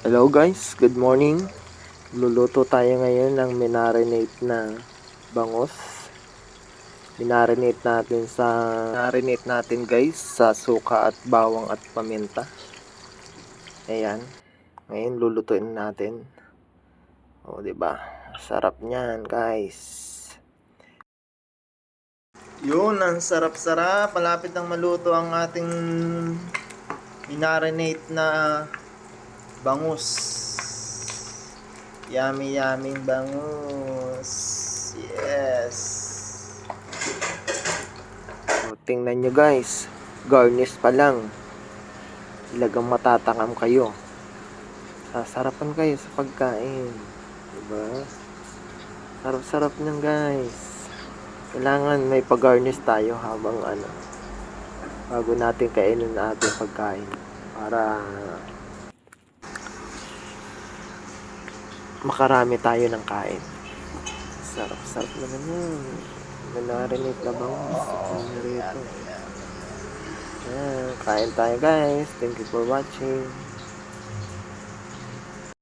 Hello guys, good morning. Luluto tayo ngayon ng minarinate na bangus. Minarinate natin guys sa suka at bawang at paminta. Ayan. Ngayon lulutuin natin. O, di ba? Sarap niyan, guys. Yun, ang sarap-sarap. Malapit nang maluto ang ating minarinate na bangus. Yummy, yummy bangus. Yes. So, tingnan nyo guys. Garnish pa lang. Ilagang matatakam kayo. Sasarapan kayo sa pagkain. Diba? Sarap-sarap niyan guys. Kailangan may pag-garnish tayo bago natin kainin ang ating pagkain. Para makarami tayo ng kain. Sarap-sarap naman yun. Minarinate na bangus. Rito. Kain tayo guys. Thank you for watching.